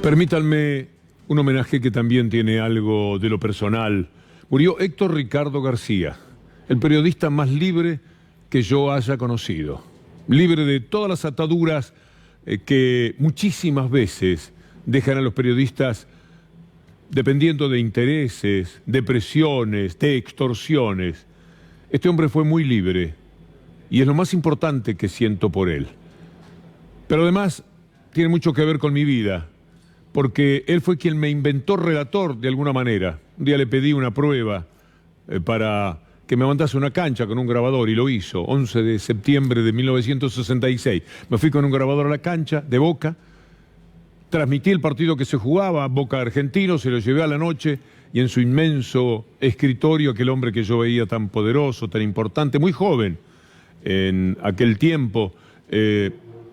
Permítanme un homenaje que también tiene algo de lo personal. Murió Héctor Ricardo García, el periodista más libre que yo haya conocido. Libre de todas las ataduras que muchísimas veces dejan a los periodistas dependiendo de intereses, de presiones, de extorsiones. Este hombre fue muy libre y es lo más importante que siento por él. Pero además tiene mucho que ver con mi vida, porque él fue quien me inventó relator de alguna manera. Un día le pedí una prueba para que me mandase una cancha con un grabador y lo hizo, 11 de septiembre de 1966. Me fui con un grabador a la cancha de Boca, transmití el partido que se jugaba, Boca Argentino, se lo llevé a la noche y en su inmenso escritorio, aquel hombre que yo veía tan poderoso, tan importante, muy joven en aquel tiempo,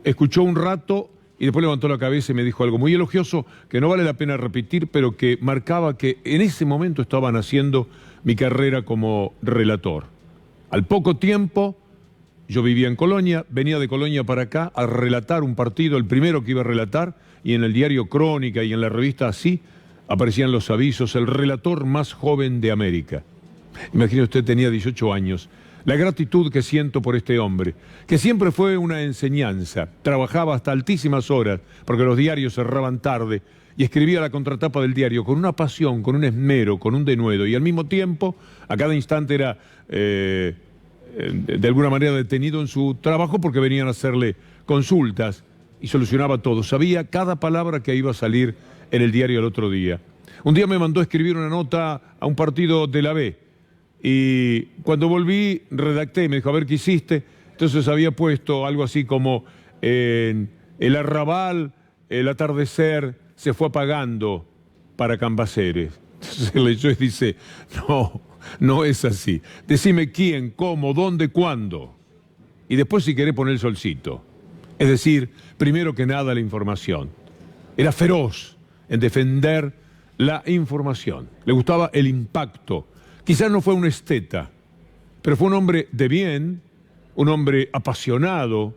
escuchó un rato y después levantó la cabeza y me dijo algo muy elogioso que no vale la pena repetir, pero que marcaba que en ese momento estaba naciendo mi carrera como relator. Al poco tiempo, yo vivía en Colonia, venía de Colonia para acá a relatar un partido, el primero que iba a relatar, y en el diario Crónica y en la revista Así aparecían los avisos, el relator más joven de América. Imagine usted, tenía 18 años. La gratitud que siento por este hombre, que siempre fue una enseñanza, trabajaba hasta altísimas horas, porque los diarios cerraban tarde, y escribía la contratapa del diario con una pasión, con un esmero, con un denuedo, y al mismo tiempo, a cada instante era de alguna manera detenido en su trabajo porque venían a hacerle consultas y solucionaba todo. Sabía cada palabra que iba a salir en el diario el otro día. Un día me mandó a escribir una nota a un partido de la B, y cuando volví, redacté, me dijo, a ver qué hiciste. Entonces había puesto algo así como, el arrabal, el atardecer, se fue apagando para Cambaceres. Entonces leyó y dice, no es así. Decime quién, cómo, dónde, cuándo. Y después si querés poner el solcito. Es decir, primero que nada la información. Era feroz en defender la información. Le gustaba el impacto. Quizás no fue un esteta, pero fue un hombre de bien, un hombre apasionado,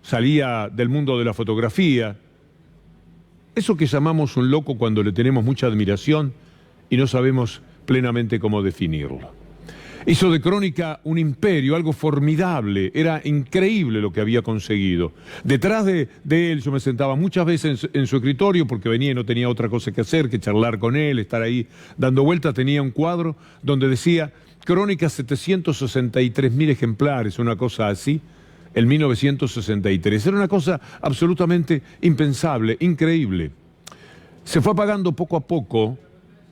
salía del mundo de la fotografía. Eso que llamamos un loco cuando le tenemos mucha admiración y no sabemos plenamente cómo definirlo. Hizo de Crónica un imperio, algo formidable, era increíble lo que había conseguido. Detrás de él yo me sentaba muchas veces en su escritorio porque venía y no tenía otra cosa que hacer que charlar con él, estar ahí dando vueltas. Tenía un cuadro donde decía Crónica 763.000 ejemplares, una cosa así, en 1963. Era una cosa absolutamente impensable, increíble. Se fue apagando poco a poco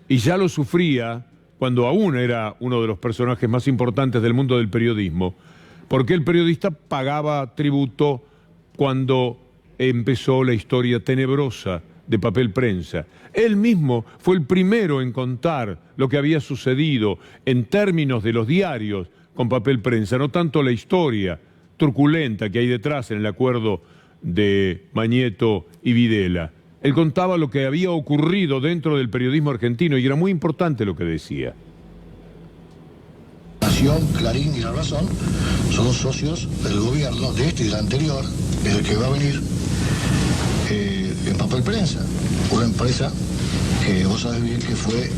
y ya lo sufría cuando aún era uno de los personajes más importantes del mundo del periodismo, porque el periodista pagaba tributo cuando empezó la historia tenebrosa de Papel Prensa. Él mismo fue el primero en contar lo que había sucedido en términos de los diarios con Papel Prensa, no tanto la historia truculenta que hay detrás en el acuerdo de Mañeto y Videla. Él contaba lo que había ocurrido dentro del periodismo argentino y era muy importante lo que decía. Nación, Clarín y La Razón son socios del gobierno de este y del anterior, es el que va a venir en Papel Prensa, una empresa que vos sabés bien que fue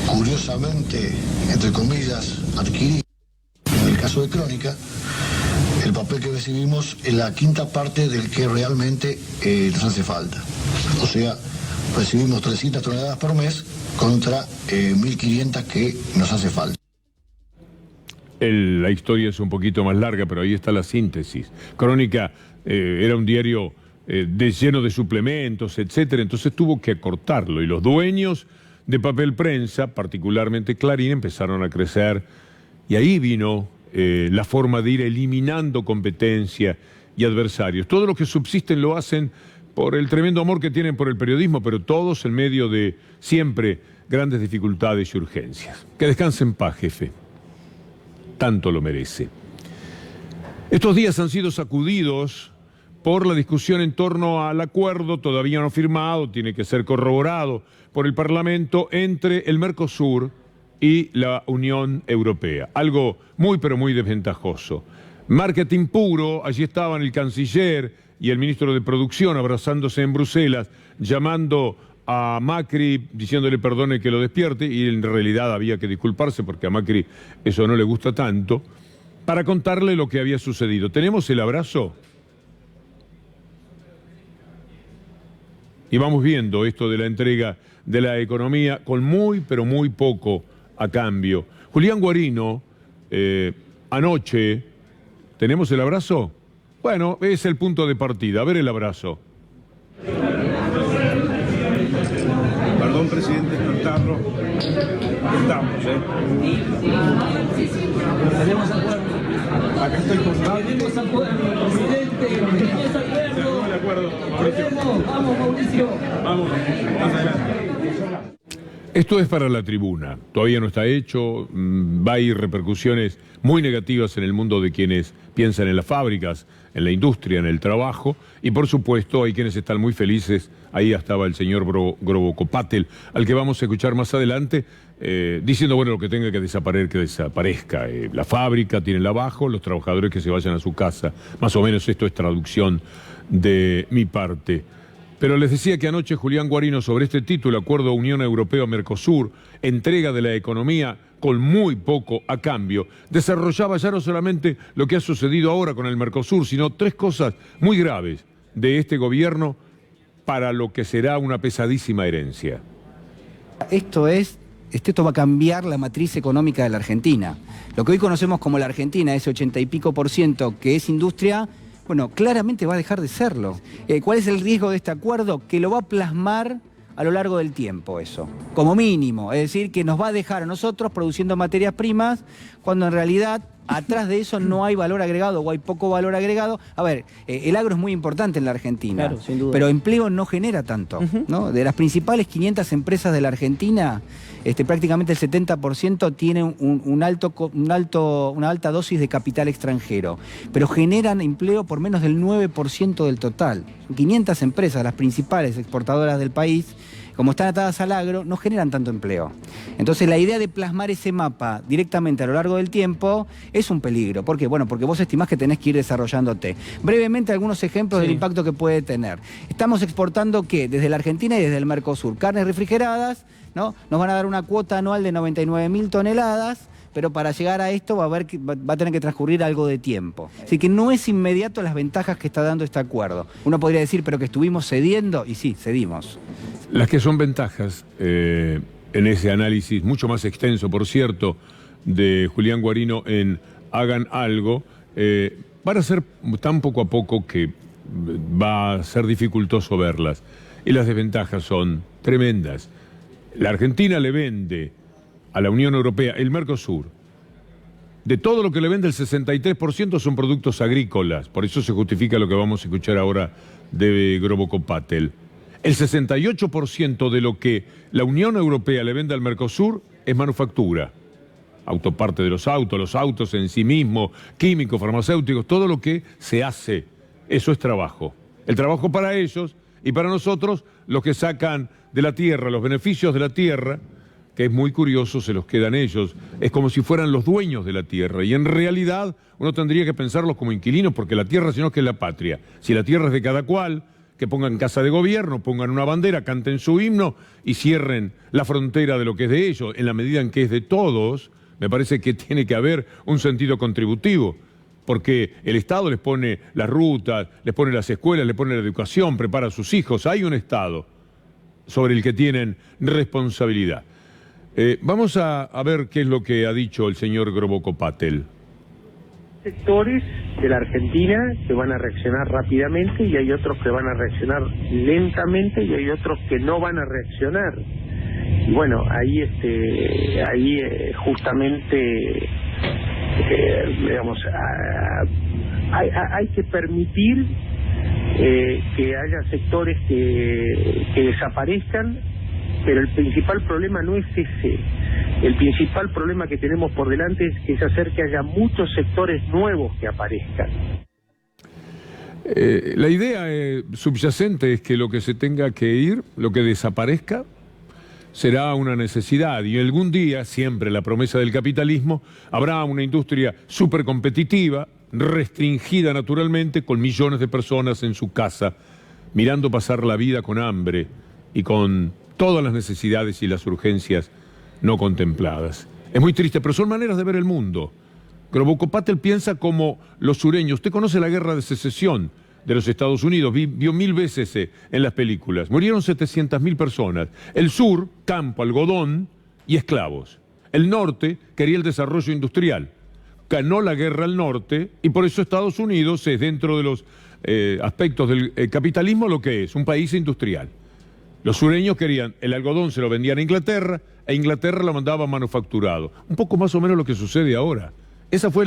curiosamente, entre comillas, adquirida. En el caso de Crónica, el papel que recibimos es la quinta parte del que realmente nos hace falta. O sea, recibimos 300 toneladas por mes contra 1.500 que nos hace falta. La historia es un poquito más larga, pero ahí está la síntesis. Crónica era un diario lleno de suplementos, etcétera, entonces tuvo que acortarlo. Y los dueños de Papel Prensa, particularmente Clarín, empezaron a crecer. Y ahí vino la forma de ir eliminando competencia y adversarios. Todos los que subsisten lo hacen por el tremendo amor que tienen por el periodismo, pero todos en medio de siempre grandes dificultades y urgencias. Que descanse en paz, jefe. Tanto lo merece. Estos días han sido sacudidos por la discusión en torno al acuerdo todavía no firmado, tiene que ser corroborado por el Parlamento, entre el Mercosur y la Unión Europea. Algo muy pero muy desventajoso. Marketing puro, allí estaban el canciller y el ministro de Producción abrazándose en Bruselas, llamando a Macri, diciéndole perdone que lo despierte, y en realidad había que disculparse porque a Macri eso no le gusta tanto, para contarle lo que había sucedido. ¿Tenemos el abrazo? Y vamos viendo esto de la entrega de la economía con muy, pero muy poco a cambio. Julián Guarino, anoche, ¿tenemos el abrazo? Bueno, es el punto de partida. A ver el abrazo. Perdón, presidente, cantarlo. Estamos, Tenemos acuerdo. Acá estoy contando. Tenemos acuerdo, presidente. Tenemos acuerdo. De acuerdo, Mauricio. Vamos, Mauricio. Vamos, más adelante. Esto es para la tribuna. Todavía no está hecho. Va a ir repercusiones muy negativas en el mundo de quienes piensan en las fábricas, en la industria, en el trabajo. Y por supuesto hay quienes están muy felices. Ahí estaba el señor Grobo Patel, al que vamos a escuchar más adelante, diciendo, bueno, lo que tenga que desaparezca. La fábrica, tienen abajo, los trabajadores que se vayan a su casa. Más o menos esto es traducción de mi parte. Pero les decía que anoche Julián Guarino, sobre este título, Acuerdo Unión Europea-Mercosur, entrega de la economía con muy poco a cambio, desarrollaba ya no solamente lo que ha sucedido ahora con el Mercosur, sino tres cosas muy graves de este gobierno para lo que será una pesadísima herencia. Esto va a cambiar la matriz económica de la Argentina. Lo que hoy conocemos como la Argentina, ese 80 y pico % que es industria, bueno, claramente va a dejar de serlo. ¿Cuál es el riesgo de este acuerdo? Que lo va a plasmar a lo largo del tiempo eso, como mínimo. Es decir, que nos va a dejar a nosotros produciendo materias primas cuando en realidad atrás de eso no hay valor agregado o hay poco valor agregado. A ver, el agro es muy importante en la Argentina, Claro, sin duda. pero empleo no genera tanto, ¿no? De las principales 500 empresas de la Argentina, prácticamente el 70% tienen una alta dosis de capital extranjero, pero generan empleo por menos del 9% del total. 500 empresas, las principales exportadoras del país, como están atadas al agro, no generan tanto empleo. Entonces la idea de plasmar ese mapa directamente a lo largo del tiempo es un peligro. ¿Por qué? Bueno, porque vos estimás que tenés que ir desarrollándote. Brevemente algunos ejemplos del impacto que puede tener. Estamos exportando, ¿qué? Desde la Argentina y desde el Mercosur. Carnes refrigeradas, ¿no? Nos van a dar una cuota anual de 99.000 toneladas, pero para llegar a esto va a tener que transcurrir algo de tiempo. Así que no es inmediato las ventajas que está dando este acuerdo. Uno podría decir, pero que estuvimos cediendo, y sí, cedimos. Las que son ventajas, en ese análisis mucho más extenso, por cierto, de Julián Guarino en Hagan Algo, van a ser tan poco a poco que va a ser dificultoso verlas. Y las desventajas son tremendas. La Argentina le vende a la Unión Europea, el Mercosur, de todo lo que le vende el 63% son productos agrícolas, por eso se justifica lo que vamos a escuchar ahora de Grobo Patel. El 68% de lo que la Unión Europea le vende al Mercosur es manufactura, autoparte de los autos en sí mismos, químicos, farmacéuticos, todo lo que se hace, eso es trabajo. El trabajo para ellos y para nosotros, los que sacan de la tierra, los beneficios de la tierra, que es muy curioso, se los quedan ellos. Es como si fueran los dueños de la tierra. Y en realidad uno tendría que pensarlos como inquilinos, porque la tierra, si no, que es la patria. Si la tierra es de cada cual, que pongan casa de gobierno, pongan una bandera, canten su himno y cierren la frontera de lo que es de ellos. En la medida en que es de todos, me parece que tiene que haber un sentido contributivo. Porque el Estado les pone las rutas, les pone las escuelas, les pone la educación, prepara a sus hijos. Hay un Estado sobre el que tienen responsabilidad. Vamos a ver qué es lo que ha dicho el señor Grobo Patel. Sectores de la Argentina que van a reaccionar rápidamente y hay otros que van a reaccionar lentamente y hay otros que no van a reaccionar. Y bueno, ahí justamente digamos hay que permitir que haya sectores que desaparezcan. Pero el principal problema no es ese. El principal problema que tenemos por delante es hacer que haya muchos sectores nuevos que aparezcan. La idea subyacente es que lo que se tenga que ir, lo que desaparezca, será una necesidad. Y algún día, siempre la promesa del capitalismo, habrá una industria súper competitiva, restringida naturalmente, con millones de personas en su casa, mirando pasar la vida con hambre y con todas las necesidades y las urgencias no contempladas. Es muy triste, pero son maneras de ver el mundo. Grobocopatel piensa como los sureños. Usted conoce la guerra de secesión de los Estados Unidos, vio 1000 veces en las películas. Murieron 700.000 personas. El sur, campo, algodón y esclavos. El norte quería el desarrollo industrial. Ganó la guerra al norte y por eso Estados Unidos es, dentro de los aspectos del capitalismo, lo que es, un país industrial. Los sureños querían, el algodón se lo vendían a Inglaterra, e Inglaterra lo mandaba manufacturado. Un poco más o menos lo que sucede ahora. Esa fue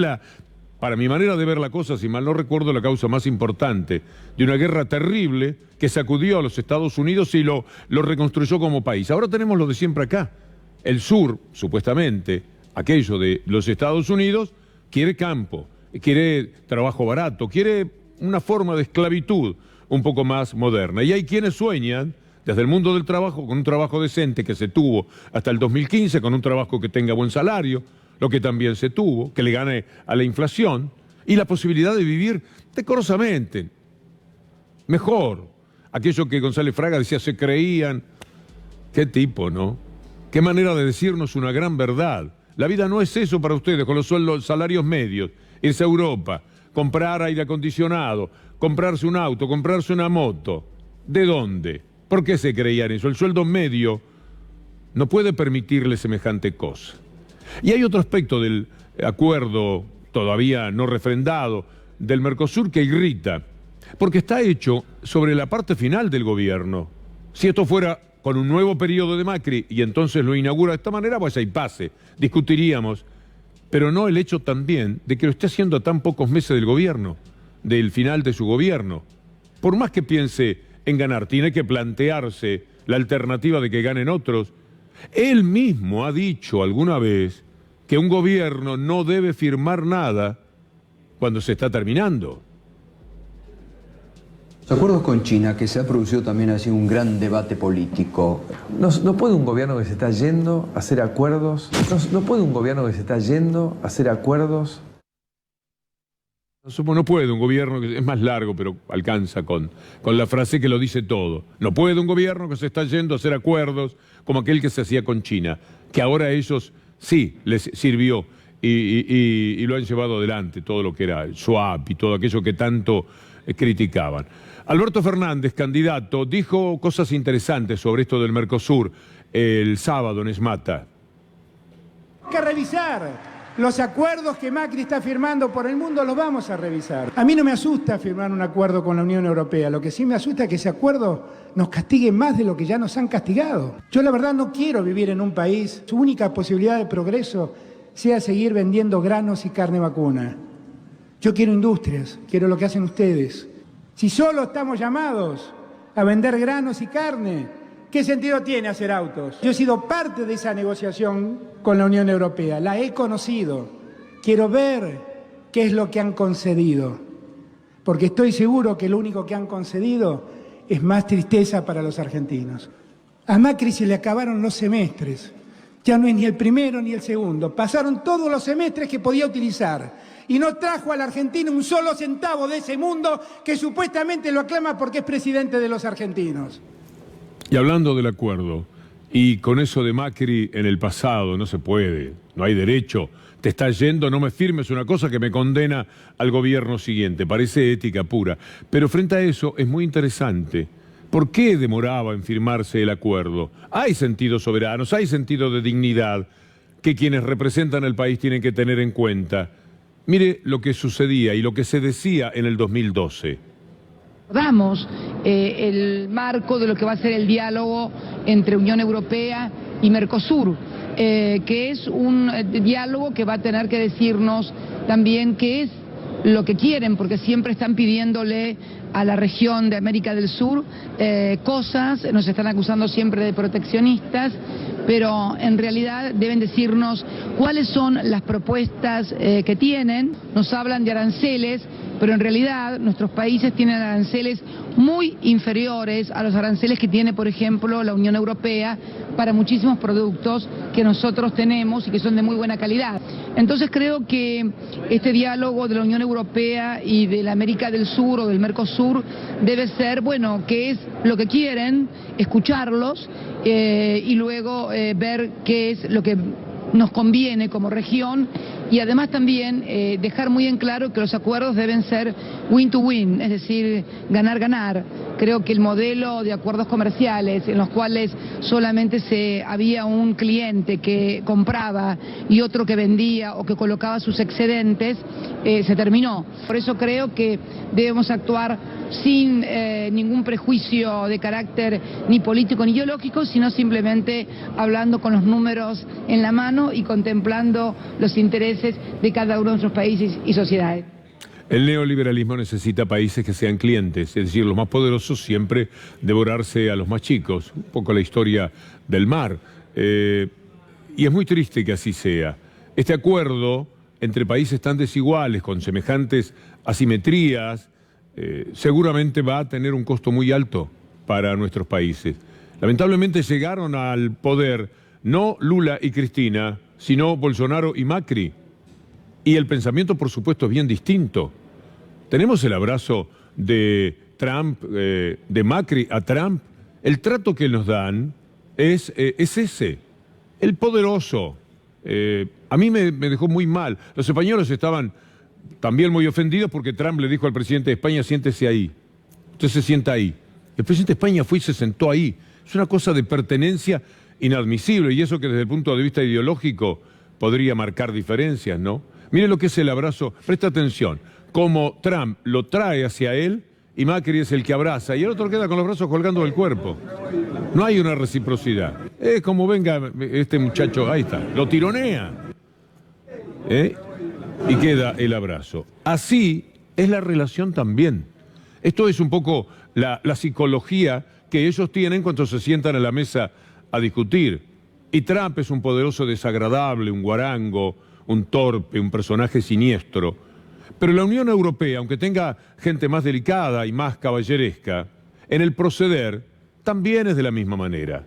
para mi manera de ver la cosa, si mal no recuerdo, la causa más importante de una guerra terrible que sacudió a los Estados Unidos y lo reconstruyó como país. Ahora tenemos lo de siempre acá. El sur, supuestamente, aquello de los Estados Unidos, quiere campo, quiere trabajo barato, quiere una forma de esclavitud un poco más moderna. Y hay quienes sueñan, desde el mundo del trabajo, con un trabajo decente que se tuvo hasta el 2015, con un trabajo que tenga buen salario, lo que también se tuvo, que le gane a la inflación, y la posibilidad de vivir decorosamente, mejor. Aquello que González Fraga decía, se creían. Qué tipo, ¿no? Qué manera de decirnos una gran verdad. La vida no es eso para ustedes, con los sueldos, salarios medios, irse a Europa, comprar aire acondicionado, comprarse un auto, comprarse una moto. ¿De dónde? ¿Por qué se creían eso? El sueldo medio no puede permitirle semejante cosa. Y hay otro aspecto del acuerdo todavía no refrendado del Mercosur que irrita, porque está hecho sobre la parte final del gobierno. Si esto fuera con un nuevo periodo de Macri y entonces lo inaugura de esta manera, pues ahí pase, discutiríamos, pero no el hecho también de que lo esté haciendo a tan pocos meses del gobierno, del final de su gobierno. Por más que piense en ganar, tiene que plantearse la alternativa de que ganen otros. Él mismo ha dicho alguna vez que un gobierno no debe firmar nada cuando se está terminando. Los acuerdos con China, que se ha producido también así un gran debate político. ¿No puede un gobierno que se está yendo a hacer acuerdos? ¿No puede un gobierno que se está yendo a hacer acuerdos? No puede un gobierno que es más largo, pero alcanza con la frase que lo dice todo. No puede un gobierno que se está yendo a hacer acuerdos como aquel que se hacía con China, que ahora a ellos sí les sirvió y lo han llevado adelante, todo lo que era el swap y todo aquello que tanto criticaban. Alberto Fernández, candidato, dijo cosas interesantes sobre esto del Mercosur el sábado en Esmata. Hay que revisar los acuerdos que Macri está firmando por el mundo, los vamos a revisar. A mí no me asusta firmar un acuerdo con la Unión Europea, lo que sí me asusta es que ese acuerdo nos castigue más de lo que ya nos han castigado. Yo la verdad no quiero vivir en un país, su única posibilidad de progreso sea seguir vendiendo granos y carne vacuna. Yo quiero industrias, quiero lo que hacen ustedes. Si solo estamos llamados a vender granos y carne, ¿qué sentido tiene hacer autos? Yo he sido parte de esa negociación con la Unión Europea, la he conocido. Quiero ver qué es lo que han concedido, porque estoy seguro que lo único que han concedido es más tristeza para los argentinos. A Macri se le acabaron los semestres, ya no es ni el primero ni el segundo, pasaron todos los semestres que podía utilizar y no trajo a la Argentina un solo centavo de ese mundo que supuestamente lo aclama porque es presidente de los argentinos. Y hablando del acuerdo, y con eso de Macri en el pasado, no se puede, no hay derecho, te estás yendo, no me firmes una cosa que me condena al gobierno siguiente, parece ética pura. Pero frente a eso es muy interesante, ¿por qué demoraba en firmarse el acuerdo? Hay sentidos soberanos, hay sentido de dignidad que quienes representan al país tienen que tener en cuenta. Mire lo que sucedía y lo que se decía en el 2012. Damos el marco de lo que va a ser el diálogo entre Unión Europea y Mercosur, que es un diálogo que va a tener que decirnos también qué es lo que quieren, porque siempre están pidiéndole a la región de América del Sur cosas, nos están acusando siempre de proteccionistas, pero en realidad deben decirnos cuáles son las propuestas que tienen. Nos hablan de aranceles, pero en realidad nuestros países tienen aranceles muy inferiores a los aranceles que tiene, por ejemplo, la Unión Europea para muchísimos productos que nosotros tenemos y que son de muy buena calidad. Entonces creo que este diálogo de la Unión Europea y de la América del Sur o del Mercosur debe ser, bueno, qué es lo que quieren, escucharlos y luego ver qué es lo que nos conviene como región y además también dejar muy en claro que los acuerdos deben ser win to win, es decir, ganar-ganar. Creo que el modelo de acuerdos comerciales en los cuales solamente había un cliente que compraba y otro que vendía o que colocaba sus excedentes, se terminó. Por eso creo que debemos actuar sin ningún prejuicio de carácter ni político ni ideológico, sino simplemente hablando con los números en la mano y contemplando los intereses de cada uno de nuestros países y sociedades. El neoliberalismo necesita países que sean clientes, es decir, los más poderosos siempre devorarse a los más chicos, un poco la historia del mar. Y es muy triste que así sea. Este acuerdo entre países tan desiguales, con semejantes asimetrías, seguramente va a tener un costo muy alto para nuestros países. Lamentablemente llegaron al poder no Lula y Cristina, sino Bolsonaro y Macri. Y el pensamiento, por supuesto, es bien distinto. Tenemos el abrazo de Trump, de Macri a Trump. El trato que nos dan es ese, el poderoso. A mí me dejó muy mal. Los españoles estaban también muy ofendidos porque Trump le dijo al presidente de España, siéntese ahí. Usted se sienta ahí. El presidente de España fue y se sentó ahí. Es una cosa de pertenencia inadmisible, y eso que desde el punto de vista ideológico podría marcar diferencias, ¿no? Mire lo que es el abrazo, presta atención, como Trump lo trae hacia él y Macri es el que abraza y el otro queda con los brazos colgando del cuerpo. No hay una reciprocidad. Es como venga este muchacho, ahí está, lo tironea. Y queda el abrazo. Así es la relación también. Esto es un poco la psicología que ellos tienen cuando se sientan a la mesa a discutir. Y Trump es un poderoso desagradable, un guarango, un torpe, un personaje siniestro. Pero la Unión Europea, aunque tenga gente más delicada y más caballeresca, en el proceder también es de la misma manera.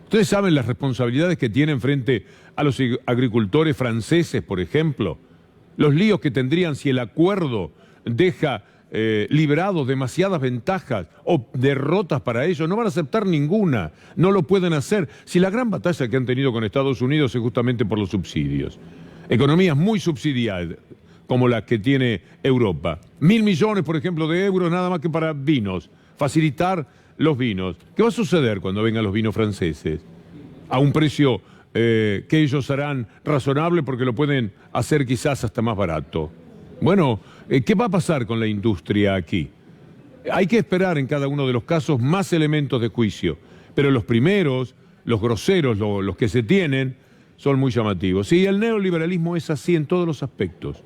Ustedes saben las responsabilidades que tienen frente a los agricultores franceses, por ejemplo. Los líos que tendrían si el acuerdo deja librados demasiadas ventajas o derrotas para ellos. No van a aceptar ninguna, no lo pueden hacer. Si la gran batalla que han tenido con Estados Unidos es justamente por los subsidios. Economías muy subsidiadas, como la que tiene Europa. 1.000 millones, por ejemplo, de euros nada más que para vinos, facilitar los vinos. ¿Qué va a suceder cuando vengan los vinos franceses? A un precio que ellos harán razonable porque lo pueden hacer quizás hasta más barato. Bueno, ¿qué va a pasar con la industria aquí? Hay que esperar en cada uno de los casos más elementos de juicio, pero los primeros, los groseros, los que se tienen, son muy llamativos. Y el neoliberalismo es así en todos los aspectos.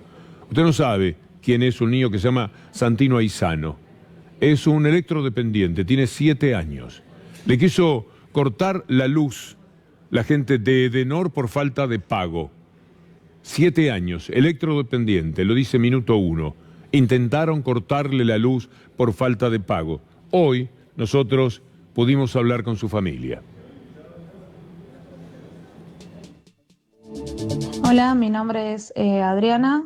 Usted no sabe quién es un niño que se llama Santino Aizano. Es un electrodependiente, tiene 7 años. Le quiso cortar la luz la gente de Edenor por falta de pago. 7 años, electrodependiente, lo dice Minuto 1. Intentaron cortarle la luz por falta de pago. Hoy nosotros pudimos hablar con su familia. Hola, mi nombre es Adriana,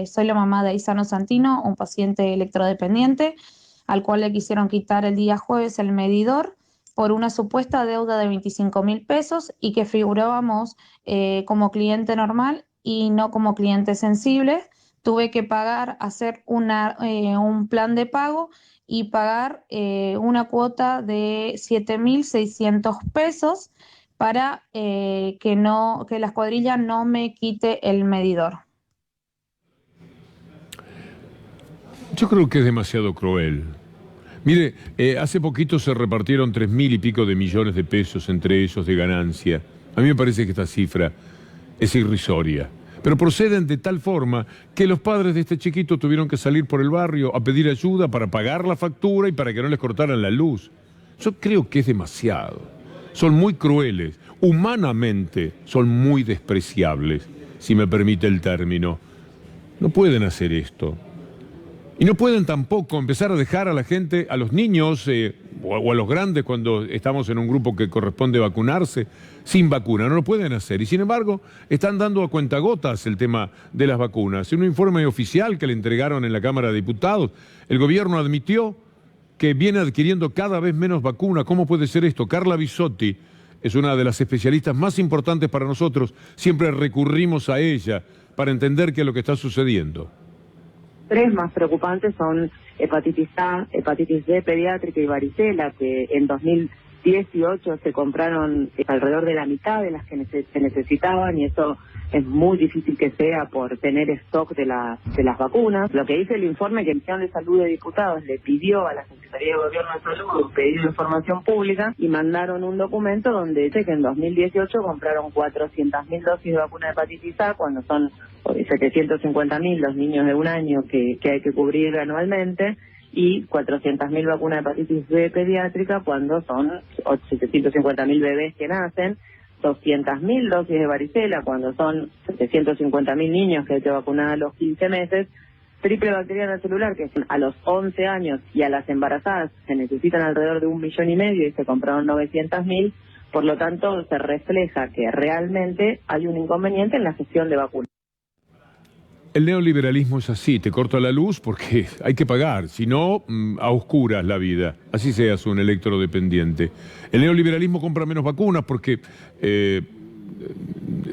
soy la mamá de Aizano Santino, un paciente electrodependiente, al cual le quisieron quitar el día jueves el medidor por una supuesta deuda de 25.000 pesos y que figurábamos como cliente normal y no como cliente sensible. Tuve que pagar, hacer un plan de pago y pagar una cuota de 7.600 pesos para que la escuadrilla no me quite el medidor. Yo creo que es demasiado cruel. Mire, hace poquito se repartieron 3.000 y pico de millones de pesos entre ellos de ganancia. A mí me parece que esta cifra es irrisoria. Pero proceden de tal forma que los padres de este chiquito tuvieron que salir por el barrio a pedir ayuda para pagar la factura y para que no les cortaran la luz. Yo creo que es demasiado. Son muy crueles. Humanamente son muy despreciables, si me permite el término. No pueden hacer esto. Y no pueden tampoco empezar a dejar a la gente, a los niños o a los grandes cuando estamos en un grupo que corresponde vacunarse, sin vacuna. No lo pueden hacer. Y sin embargo, están dando a cuentagotas el tema de las vacunas. En un informe oficial que le entregaron en la Cámara de Diputados, el gobierno admitió que viene adquiriendo cada vez menos vacunas. ¿Cómo puede ser esto? Carla Bisotti es una de las especialistas más importantes para nosotros. Siempre recurrimos a ella para entender qué es lo que está sucediendo. Tres más preocupantes son hepatitis A, hepatitis B pediátrica y varicela, que en 2018 se compraron alrededor de la mitad de las que se necesitaban, y eso es muy difícil que sea por tener stock de las vacunas. Lo que dice el informe que la Comisión de Salud de Diputados le pidió a la Secretaría de Gobierno de Salud un pedido de información pública, y mandaron un documento donde dice que en 2018 compraron 400.000 dosis de vacuna de hepatitis A, cuando son 750.000 los niños de un año que hay que cubrir anualmente, y 400.000 vacunas de hepatitis B pediátrica cuando son 750.000 bebés que nacen, 200.000 dosis de varicela cuando son 750.000 niños que hay que vacunar a los 15 meses, triple bacteriana celular, que a los 11 años, y a las embarazadas se necesitan alrededor de 1,5 millones y se compraron 900.000. Por lo tanto, se refleja que realmente hay un inconveniente en la gestión de vacunas. El neoliberalismo es así, te corta la luz porque hay que pagar, si no, a oscuras la vida, así seas un electrodependiente. El neoliberalismo compra menos vacunas porque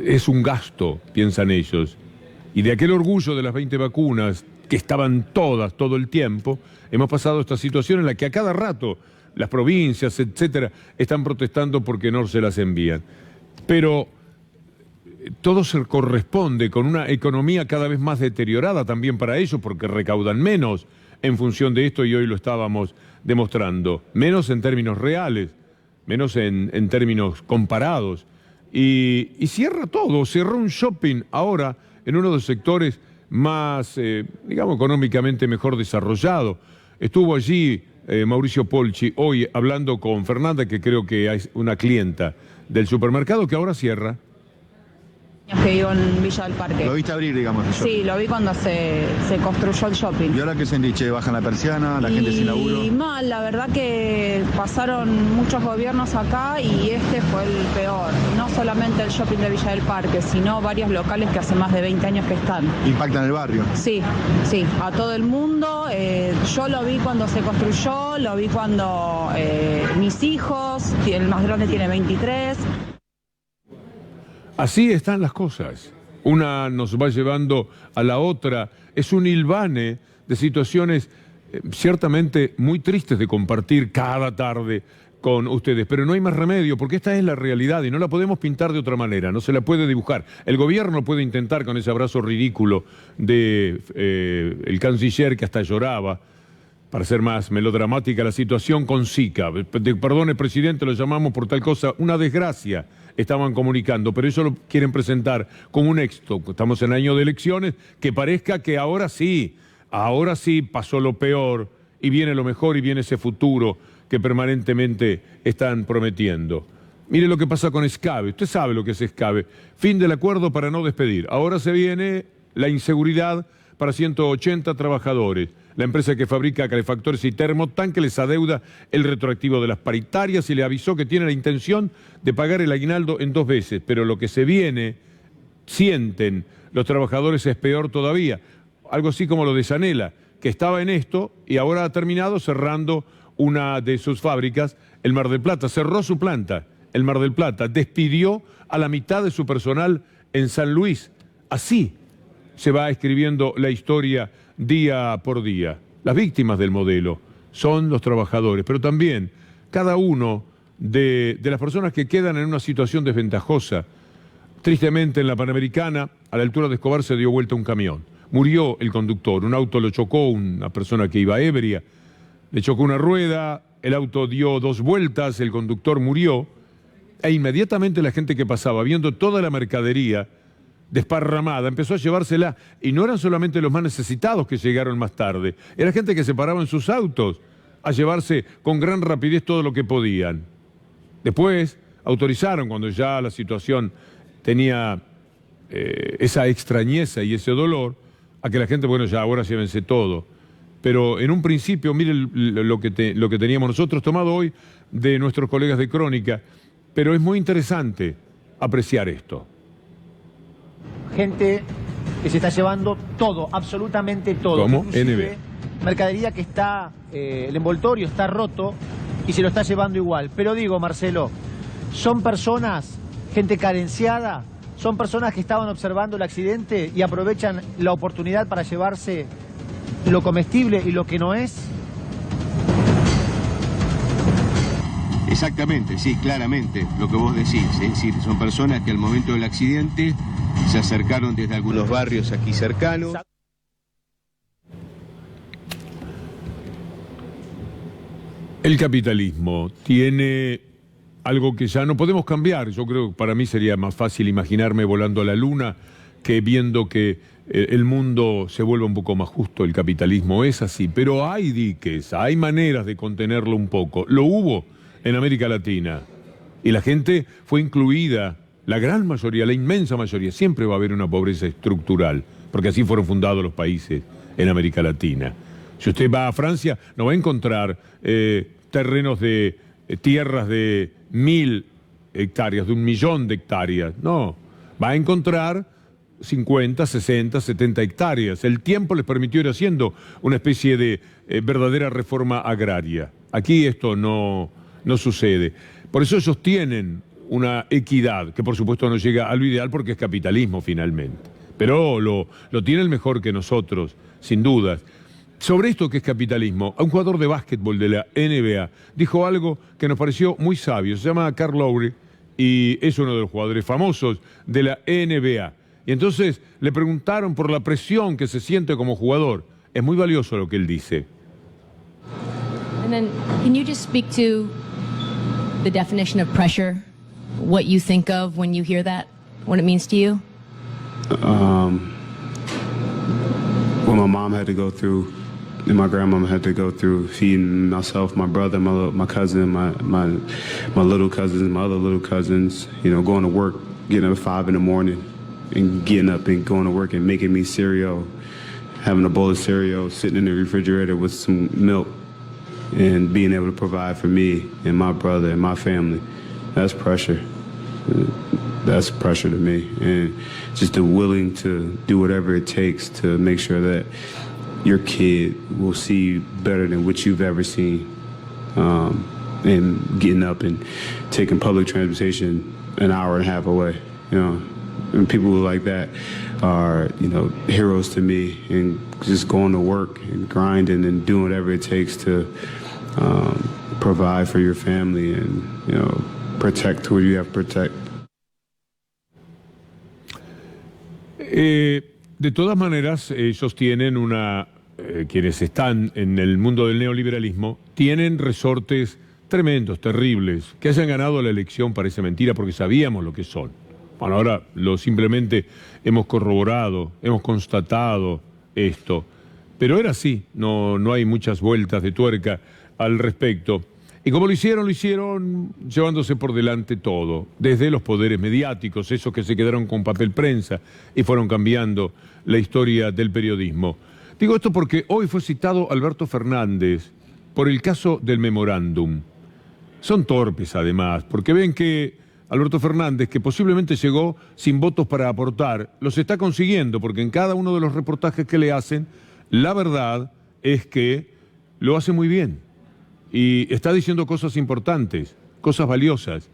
es un gasto, piensan ellos. Y de aquel orgullo de las 20 vacunas, que estaban todas, todo el tiempo, hemos pasado a esta situación en la que a cada rato las provincias, etcétera, están protestando porque no se las envían. Pero todo se corresponde con una economía cada vez más deteriorada también para ellos, porque recaudan menos en función de esto, y hoy lo estábamos demostrando. Menos en términos reales, menos en términos comparados. Y cierra todo, cerró un shopping ahora en uno de los sectores más, digamos, económicamente mejor desarrollado. Estuvo allí Mauricio Polchi hoy hablando con Fernanda, que creo que es una clienta del supermercado que ahora cierra. Que vivo en Villa del Parque. ¿Lo viste abrir, digamos, el shopping? Sí, lo vi cuando se construyó el shopping. ¿Y ahora qué sentís? ¿Bajan la persiana, la gente sin laburo? Y mal, la verdad que pasaron muchos gobiernos acá y este fue el peor. No solamente el shopping de Villa del Parque, sino varios locales que hace más de 20 años que están. ¿Impacta en el barrio? Sí, sí, a todo el mundo. Yo lo vi cuando se construyó, lo vi cuando mis hijos, el más grande tiene 23. Así están las cosas. Una nos va llevando a la otra. Es un hilvane de situaciones ciertamente muy tristes de compartir cada tarde con ustedes. Pero no hay más remedio, porque esta es la realidad y no la podemos pintar de otra manera, no se la puede dibujar. El gobierno puede intentar con ese abrazo ridículo de el canciller, que hasta lloraba, para ser más melodramática la situación, con Zika. Perdone, presidente, lo llamamos por tal cosa, una desgracia, estaban comunicando, pero eso lo quieren presentar como un éxito. Estamos en año de elecciones, que parezca que ahora sí pasó lo peor y viene lo mejor y viene ese futuro que permanentemente están prometiendo. Mire lo que pasa con Escabe. Usted sabe lo que es Escabe. Fin del acuerdo para no despedir. Ahora se viene la inseguridad para 180 trabajadores. La empresa que fabrica calefactores y termotanques les adeuda el retroactivo de las paritarias y le avisó que tiene la intención de pagar el aguinaldo en 2 veces. Pero lo que se viene, sienten los trabajadores, es peor todavía. Algo así como lo de Yanela, que estaba en esto y ahora ha terminado cerrando una de sus fábricas, el Mar del Plata. Cerró su planta, el Mar del Plata. Despidió a la mitad de su personal en San Luis. Así se va escribiendo la historia día por día. Las víctimas del modelo son los trabajadores, pero también cada uno de las personas que quedan en una situación desventajosa. Tristemente, en la Panamericana, a la altura de Escobar, se dio vuelta un camión. Murió el conductor, un auto lo chocó, una persona que iba ebria, le chocó una rueda, el auto dio 2 vueltas, el conductor murió, e inmediatamente la gente que pasaba, viendo toda la mercadería desparramada, empezó a llevársela, y no eran solamente los más necesitados que llegaron más tarde, era gente que se paraba en sus autos a llevarse con gran rapidez todo lo que podían. Después autorizaron, cuando ya la situación tenía esa extrañeza y ese dolor, a que la gente, bueno, ya ahora llévense todo. Pero en un principio, mire lo que teníamos nosotros tomado hoy de nuestros colegas de Crónica, pero es muy interesante apreciar esto. Gente que se está llevando todo, absolutamente todo. ¿Cómo? Inclusive, mercadería que está, el envoltorio está roto y se lo está llevando igual. Pero digo, Marcelo, son personas, gente carenciada, son personas que estaban observando el accidente y aprovechan la oportunidad para llevarse lo comestible y lo que no es. Exactamente, sí, claramente, lo que vos decís. Es decir, son personas que al momento del accidente se acercaron desde algunos barrios aquí cercanos. El capitalismo tiene algo que ya no podemos cambiar. Yo creo que para mí sería más fácil imaginarme volando a la luna que viendo que el mundo se vuelva un poco más justo. El capitalismo es así, pero hay diques, hay maneras de contenerlo un poco. Lo hubo en América Latina y la gente fue incluida, la gran mayoría, la inmensa mayoría. Siempre va a haber una pobreza estructural, porque así fueron fundados los países en América Latina. Si usted va a Francia, no va a encontrar terrenos de tierras de 1000 hectáreas, de 1 millón de hectáreas. No, va a encontrar 50, 60, 70 hectáreas. El tiempo les permitió ir haciendo una especie de verdadera reforma agraria. Aquí esto no sucede. Por eso ellos tienen una equidad, que por supuesto no llega a lo ideal porque es capitalismo finalmente. Pero lo tienen mejor que nosotros, sin dudas. Sobre esto que es capitalismo, un jugador de básquetbol de la NBA dijo algo que nos pareció muy sabio. Se llama Kyle Lowry y es uno de los jugadores famosos de la NBA. Y entonces le preguntaron por la presión que se siente como jugador. Es muy valioso lo que él dice. And then, can you just speak to the definition of pressure? What you think of when you hear that? What it means to you? What my mom had to go through, and my grandmama had to go through, feeding myself, my brother, my cousin, my little cousins, my other little cousins, you know, going to work, getting up at 5 in the morning and getting up and going to work and making me cereal, having a bowl of cereal, sitting in the refrigerator with some milk and being able to provide for me and my brother and my family. That's pressure. That's pressure to me. And just the willing to do whatever it takes to make sure that your kid will see better than what you've ever seen. And getting up and taking public transportation an hour and a half away, you know. And people like that are, you know, heroes to me, and just going to work and grinding and doing whatever it takes to provide for your family and, you know, protect who you have to protect. De todas maneras, ellos tienen quienes están en el mundo del neoliberalismo, tienen resortes tremendos, terribles. Que hayan ganado la elección parece mentira porque sabíamos lo que son. Bueno, ahora simplemente hemos corroborado, hemos constatado esto. Pero era así, no hay muchas vueltas de tuerca al respecto. Y como lo hicieron llevándose por delante todo, desde los poderes mediáticos, esos que se quedaron con papel prensa y fueron cambiando la historia del periodismo. Digo esto porque hoy fue citado Alberto Fernández por el caso del memorándum. Son torpes además, porque ven que Alberto Fernández, que posiblemente llegó sin votos para aportar, los está consiguiendo, porque en cada uno de los reportajes que le hacen, la verdad es que lo hace muy bien. Y está diciendo cosas importantes, cosas valiosas.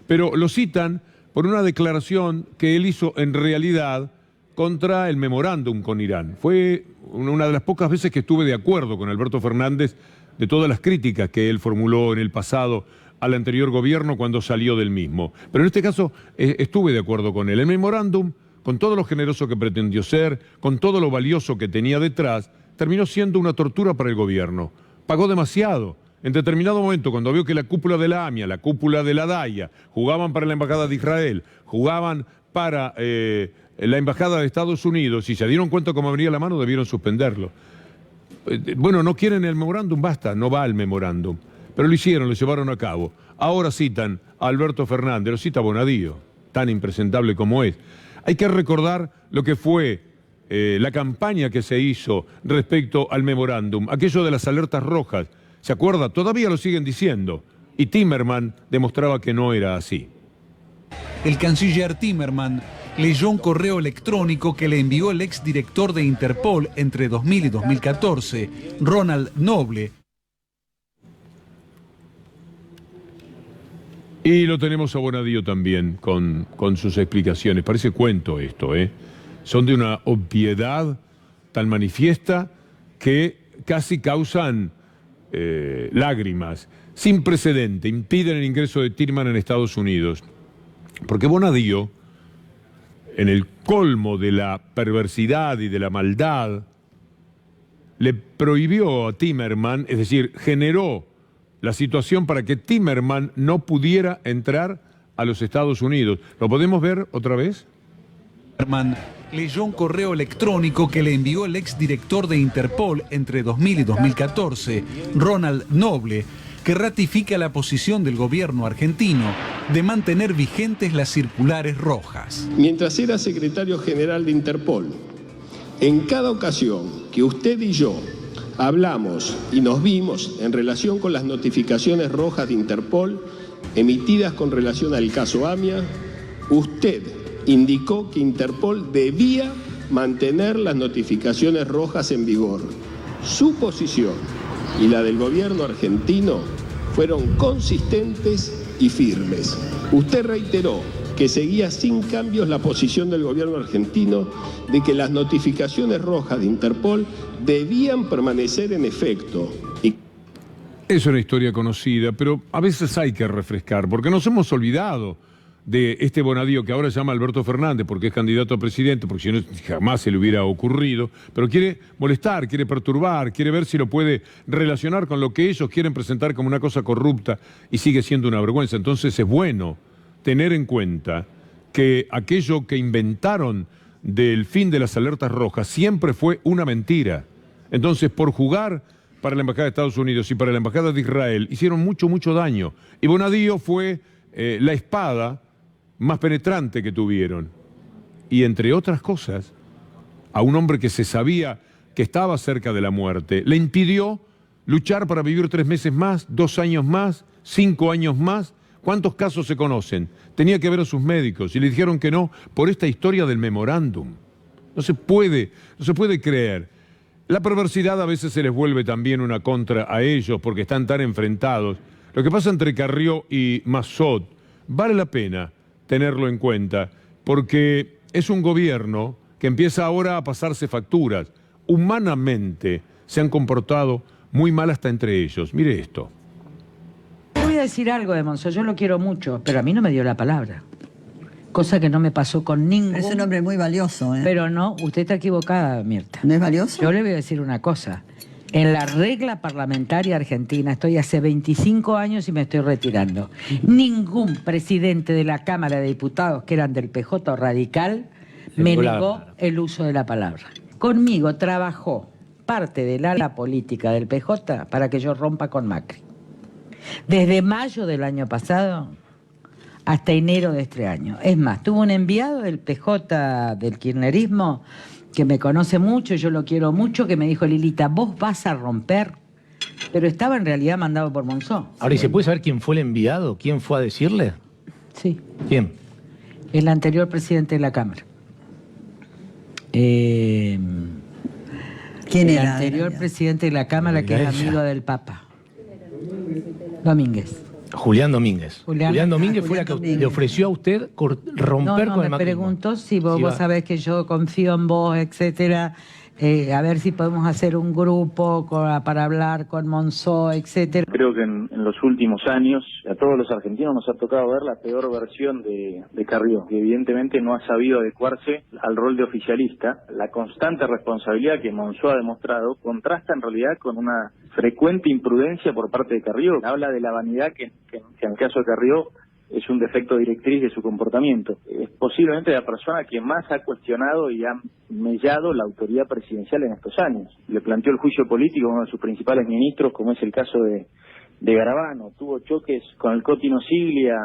Pero lo citan por una declaración que él hizo en realidad contra el memorándum con Irán. Fue una de las pocas veces que estuve de acuerdo con Alberto Fernández de todas las críticas que él formuló en el pasado al anterior gobierno cuando salió del mismo. Pero en este caso estuve de acuerdo con él. El memorándum, con todo lo generoso que pretendió ser, con todo lo valioso que tenía detrás, terminó siendo una tortura para el gobierno. Pagó demasiado. En determinado momento, cuando vio que la cúpula de la AMIA, la cúpula de la DAIA, jugaban para la Embajada de Israel, jugaban para la Embajada de Estados Unidos, y se dieron cuenta cómo abría la mano, debieron suspenderlo. Bueno, no quieren el memorándum, basta, no va el memorándum. Pero lo hicieron, lo llevaron a cabo. Ahora citan a Alberto Fernández, lo cita Bonadío, tan impresentable como es. Hay que recordar lo que fue la campaña que se hizo respecto al memorándum, aquello de las alertas rojas. ¿Se acuerda? Todavía lo siguen diciendo. Y Timmermans demostraba que no era así. El canciller Timmermans leyó un correo electrónico que le envió el exdirector de Interpol entre 2000 y 2014, Ronald Noble. Y lo tenemos a Bonadío también con sus explicaciones. Parece cuento esto, ¿eh? Son de una obviedad tan manifiesta que casi causan lágrimas. Sin precedente, impiden el ingreso de Timmermans en Estados Unidos. Porque Bonadío, en el colmo de la perversidad y de la maldad, le prohibió a Timmermans, es decir, generó la situación para que Timmermans no pudiera entrar a los Estados Unidos. ¿Lo podemos ver otra vez? Timmermans leyó un correo electrónico que le envió el exdirector de Interpol entre 2000 y 2014, Ronald Noble, que ratifica la posición del gobierno argentino de mantener vigentes las circulares rojas. Mientras era secretario general de Interpol, en cada ocasión que usted y yo hablamos y nos vimos en relación con las notificaciones rojas de Interpol emitidas con relación al caso AMIA, usted indicó que Interpol debía mantener las notificaciones rojas en vigor. Su posición y la del gobierno argentino fueron consistentes y firmes. Usted reiteró que seguía sin cambios la posición del gobierno argentino de que las notificaciones rojas de Interpol debían permanecer en efecto. Es una historia conocida, pero a veces hay que refrescar, porque nos hemos olvidado de este Bonadío que ahora se llama Alberto Fernández porque es candidato a presidente, porque si no jamás se le hubiera ocurrido, pero quiere molestar, quiere perturbar, quiere ver si lo puede relacionar con lo que ellos quieren presentar como una cosa corrupta y sigue siendo una vergüenza. Entonces es bueno tener en cuenta que aquello que inventaron del fin de las alertas rojas siempre fue una mentira. Entonces, por jugar para la Embajada de Estados Unidos y para la Embajada de Israel, hicieron mucho daño. Y Bonadío fue la espada más penetrante que tuvieron. Y entre otras cosas, a un hombre que se sabía que estaba cerca de la muerte, le impidió luchar para vivir 3 meses más, 2 años más, 5 años más. ¿Cuántos casos se conocen? Tenía que ver a sus médicos y le dijeron que no por esta historia del memorándum. No se puede creer. La perversidad a veces se les vuelve también una contra a ellos porque están tan enfrentados. Lo que pasa entre Carrió y Massot vale la pena tenerlo en cuenta, porque es un gobierno que empieza ahora a pasarse facturas. Humanamente se han comportado muy mal hasta entre ellos. Mire esto. Voy a decir algo de Monzó, yo lo quiero mucho, pero a mí no me dio la palabra. Cosa que no me pasó con ningún... Es un hombre muy valioso, ¿eh? Pero no, usted está equivocada, Mirta. ¿No es valioso? Yo le voy a decir una cosa. En la regla parlamentaria argentina, estoy hace 25 años y me estoy retirando. Ningún presidente de la Cámara de Diputados, que eran del PJ o radical, me negó el uso de la palabra. Conmigo trabajó parte del ala política del PJ para que yo rompa con Macri. Desde mayo del año pasado hasta enero de este año. Es más, tuvo un enviado del PJ del kirchnerismo que me conoce mucho, yo lo quiero mucho, que me dijo: Lilita, vos vas a romper, pero estaba en realidad mandado por Monzó. Ahora, ¿y se puede saber quién fue el enviado? ¿Quién fue a decirle? Sí. ¿Quién? El anterior presidente de la Cámara. ¿Quién era? El anterior presidente de la Cámara, que es amigo del Papa. Domínguez. Julián Domínguez. Julián Domínguez fue la que Domínguez. le ofreció a usted romper con el me macrismo. preguntó si vos, Sí, vos va. sabés que yo confío en vos, etcétera. A ver si podemos hacer un grupo para hablar con Monzó, etcétera. Creo que en los últimos años a todos los argentinos nos ha tocado ver la peor versión de Carrió, que evidentemente no ha sabido adecuarse al rol de oficialista. La constante responsabilidad que Monzó ha demostrado contrasta en realidad con una frecuente imprudencia por parte de Carrió. Habla de la vanidad que en el caso de Carrió es un defecto directriz de su comportamiento. Es posiblemente la persona que más ha cuestionado y ha mellado la autoridad presidencial en estos años. Le planteó el juicio político a uno de sus principales ministros, como es el caso de Garabano, tuvo choques con el Cotino Siglia,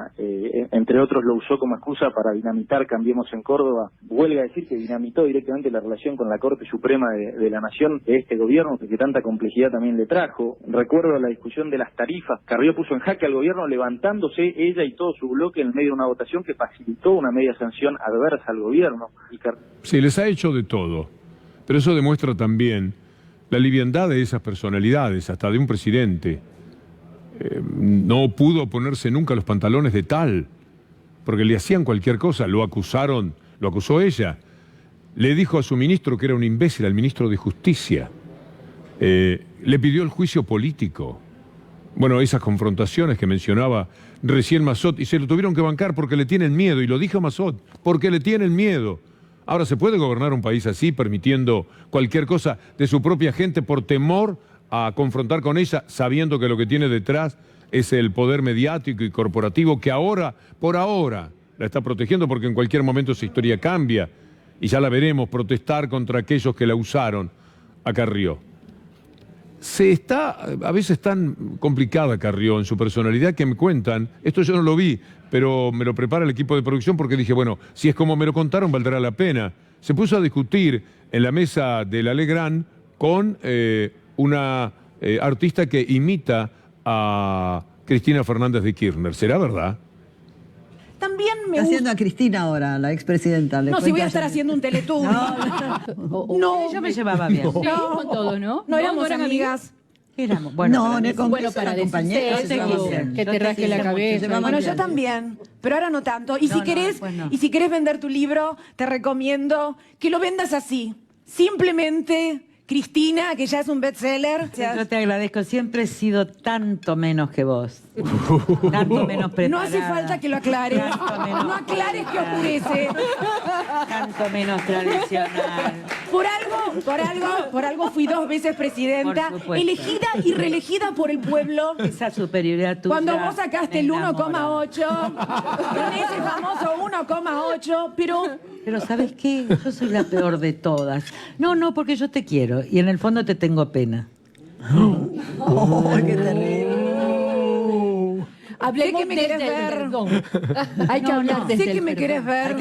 entre otros lo usó como excusa para dinamitar Cambiemos en Córdoba. Huelga decir que dinamitó directamente la relación con la Corte Suprema de la Nación de este gobierno, que tanta complejidad también le trajo. Recuerdo la discusión de las tarifas. Carrió puso en jaque al gobierno levantándose ella y todo su bloque en medio de una votación que facilitó una media sanción adversa al gobierno. Sí, les ha hecho de todo, pero eso demuestra también la liviandad de esas personalidades, hasta de un presidente. No pudo ponerse nunca los pantalones de tal, porque le hacían cualquier cosa. Lo acusaron, lo acusó ella. Le dijo a su ministro que era un imbécil, al ministro de Justicia. Le pidió el juicio político. Bueno, esas confrontaciones que mencionaba recién Massot, y se lo tuvieron que bancar porque le tienen miedo, y lo dijo Massot, porque le tienen miedo. Ahora, ¿se puede gobernar un país así, permitiendo cualquier cosa de su propia gente por temor a confrontar con ella, sabiendo que lo que tiene detrás es el poder mediático y corporativo que ahora, por ahora, la está protegiendo, porque en cualquier momento esa historia cambia y ya la veremos protestar contra aquellos que la usaron a Carrió? A veces tan complicada Carrió en su personalidad que me cuentan, esto yo no lo vi, pero me lo prepara el equipo de producción porque dije, bueno, si es como me lo contaron valdrá la pena. Se puso a discutir en la mesa de la Legrand con una artista que imita a Cristina Fernández de Kirchner. ¿Será verdad? También me está haciendo a Cristina ahora, la expresidenta. No, si voy a estar haciendo un Teletubby. No, yo me llevaba bien. No, con todo, ¿no? No éramos amigas. Éramos, bueno, en el Congreso para compañeras. que te rasque la cabeza. Bueno, yo también, pero ahora no tanto. Y si querés vender tu libro, te recomiendo que lo vendas así. Simplemente Cristina, que ya es un bestseller. Yo te agradezco, siempre he sido tanto menos que vos. Tanto menos preparada. No hace falta que lo aclares. No aclares que oscurece. Tanto menos tradicional. Por algo fui 2 veces presidenta, elegida y reelegida por el pueblo. Esa superioridad tuya. Cuando vos sacaste el 1,8, con ese famoso 1,8, Pero ¿sabes qué? Yo soy la peor de todas. No, porque yo te quiero y en el fondo te tengo pena. ¡Qué terrible! Hablé que me querés ver. Perdón. Hay que hablar desde sé que me querés ver.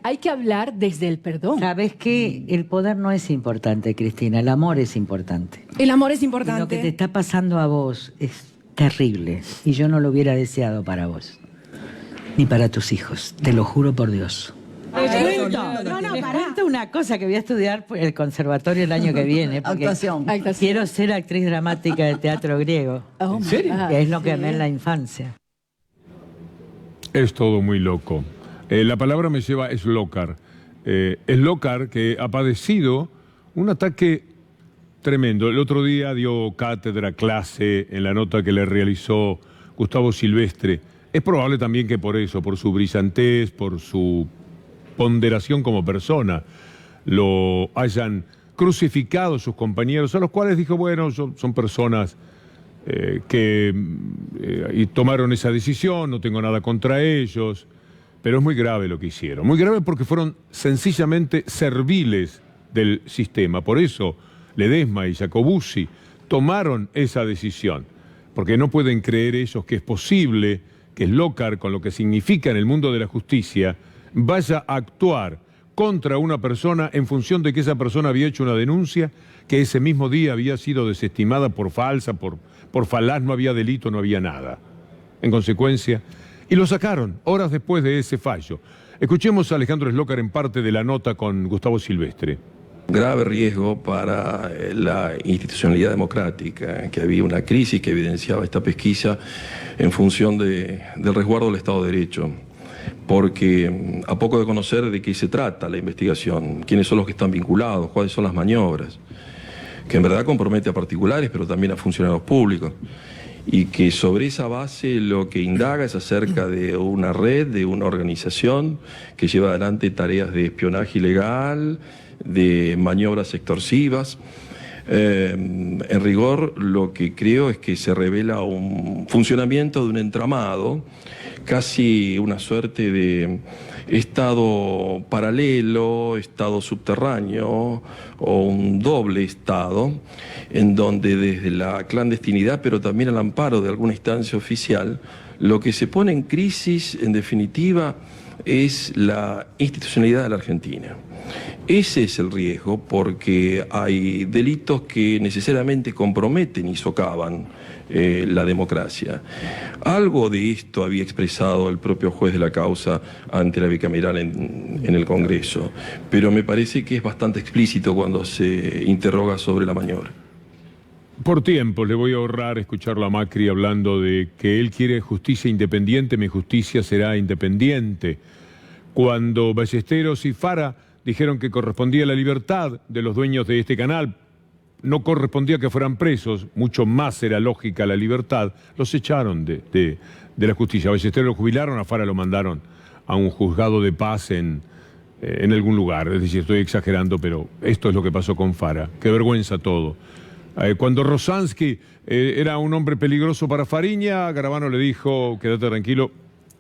Hay que hablar desde el perdón. ¿Sabes qué? El poder no es importante, Cristina. El amor es importante. El amor es importante. Y lo que te está pasando a vos es terrible. Y yo no lo hubiera deseado para vos. Ni para tus hijos. Te lo juro por Dios. Les cuento una cosa que voy a estudiar por el conservatorio el año que viene. Actuación. Quiero ser actriz dramática de teatro griego. ¿En serio? Que es lo que amé en la infancia. Es todo muy loco. La palabra me lleva a Slokar. Slokar, que ha padecido un ataque tremendo. El otro día dio cátedra, clase, en la nota que le realizó Gustavo Silvestre. Es probable también que por eso, por su brillantez, por su ponderación como persona, lo hayan crucificado sus compañeros, a los cuales dijo, bueno, son personas que tomaron esa decisión, no tengo nada contra ellos, pero es muy grave lo que hicieron. Muy grave porque fueron sencillamente serviles del sistema. Por eso Ledesma y Jacobuzzi tomaron esa decisión, porque no pueden creer ellos que es posible que Slokar, con lo que significa en el mundo de la justicia, vaya a actuar contra una persona en función de que esa persona había hecho una denuncia que ese mismo día había sido desestimada por falsa, por falaz, no había delito, no había nada. En consecuencia, y lo sacaron horas después de ese fallo. Escuchemos a Alejandro Slokar en parte de la nota con Gustavo Silvestre. Grave riesgo para la institucionalidad democrática, que había una crisis que evidenciaba esta pesquisa en función del resguardo del Estado de Derecho. Porque a poco de conocer de qué se trata la investigación, quiénes son los que están vinculados, cuáles son las maniobras, que en verdad compromete a particulares, pero también a funcionarios públicos, y que sobre esa base lo que indaga es acerca de una red, de una organización que lleva adelante tareas de espionaje ilegal, de maniobras extorsivas, En rigor, lo que creo es que se revela un funcionamiento de un entramado, casi una suerte de estado paralelo, estado subterráneo o un doble estado, en donde desde la clandestinidad, pero también al amparo de alguna instancia oficial, lo que se pone en crisis, en definitiva, es la institucionalidad de la Argentina. Ese es el riesgo, porque hay delitos que necesariamente comprometen y socavan la democracia. Algo de esto había expresado el propio juez de la causa ante la bicameral en el Congreso, pero me parece que es bastante explícito cuando se interroga sobre la maniobra. Por tiempo le voy a ahorrar escucharlo a Macri hablando de que él quiere justicia independiente, mi justicia será independiente. Cuando Ballesteros y Fara dijeron que correspondía la libertad de los dueños de este canal, no correspondía que fueran presos, mucho más era lógica la libertad, los echaron de la justicia. A Ballesteros lo jubilaron, a Fara lo mandaron a un juzgado de paz en algún lugar. Es decir, estoy exagerando, pero esto es lo que pasó con Fara. Qué vergüenza todo. Cuando Rosansky era un hombre peligroso para Fariña, Garabano le dijo, quédate tranquilo,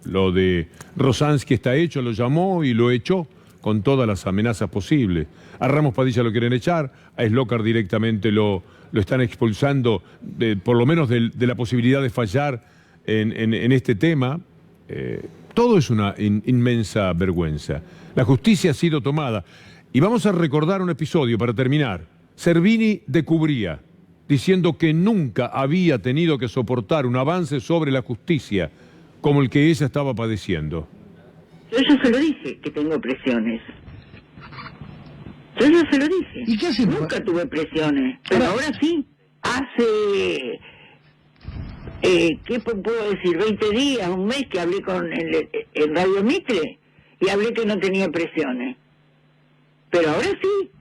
lo de Rosansky está hecho, lo llamó y lo echó con todas las amenazas posibles. A Ramos Padilla lo quieren echar, a Slokar directamente lo están expulsando, por lo menos de la posibilidad de fallar en este tema. Todo es una inmensa vergüenza. La justicia ha sido tomada. Y vamos a recordar un episodio para terminar. Servini decubría, diciendo que nunca había tenido que soportar un avance sobre la justicia como el que ella estaba padeciendo. Yo se lo dije, que tengo presiones. Yo se lo dije. ¿Y qué hace? Nunca tuve presiones, pero ahora sí. Hace, ¿qué puedo decir? 20 días, un mes que hablé en Radio Mitre y hablé que no tenía presiones. Pero ahora sí.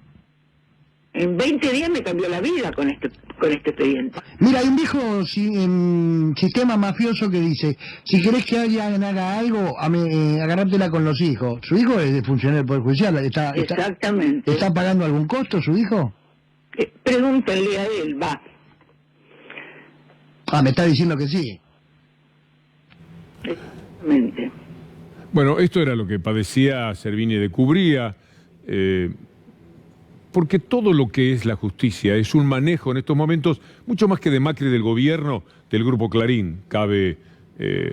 En 20 días me cambió la vida con este expediente. Mira, hay un viejo sistema mafioso que dice, si querés que alguien haga algo, agarrártela con los hijos. ¿Su hijo es de funcionario del Poder Judicial? Exactamente. ¿Está pagando algún costo su hijo? Pregúntale a él, va. Me está diciendo que sí. Exactamente. Bueno, esto era lo que padecía Servini decubría. Porque todo lo que es la justicia es un manejo en estos momentos, mucho más que de Macri del gobierno, del Grupo Clarín, cabe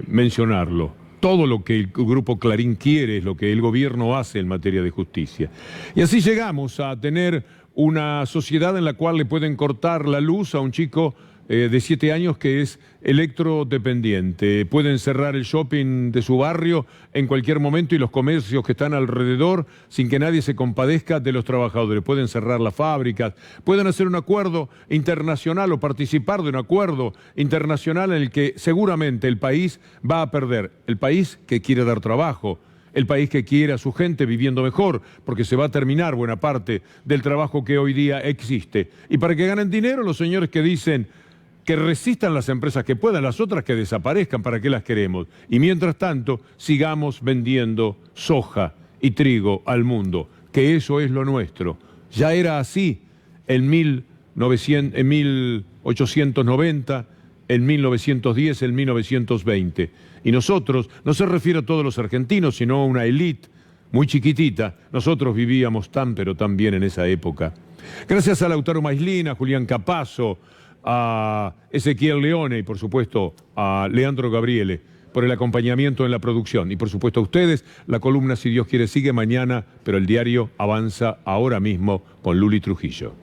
mencionarlo. Todo lo que el Grupo Clarín quiere es lo que el gobierno hace en materia de justicia. Y así llegamos a tener una sociedad en la cual le pueden cortar la luz a un chico de 7 años que es electrodependiente. Pueden cerrar el shopping de su barrio en cualquier momento y los comercios que están alrededor sin que nadie se compadezca de los trabajadores. Pueden cerrar las fábricas, pueden hacer un acuerdo internacional o participar de un acuerdo internacional en el que seguramente el país va a perder. El país que quiere dar trabajo, el país que quiere a su gente viviendo mejor, porque se va a terminar buena parte del trabajo que hoy día existe. Y para que ganen dinero, los señores que dicen que resistan las empresas que puedan, las otras que desaparezcan, ¿para qué las queremos? Y mientras tanto, sigamos vendiendo soja y trigo al mundo, que eso es lo nuestro. Ya era así en 1890, en 1910, en 1920. Y nosotros, no se refiere a todos los argentinos, sino a una élite muy chiquitita, nosotros vivíamos tan pero tan bien en esa época. Gracias a Lautaro Maislin, a Julián Capazo, a Ezequiel Leone y por supuesto a Leandro Gabriele por el acompañamiento en la producción y por supuesto a ustedes. La columna, si Dios quiere, sigue mañana, pero el diario avanza ahora mismo con Luli Trujillo.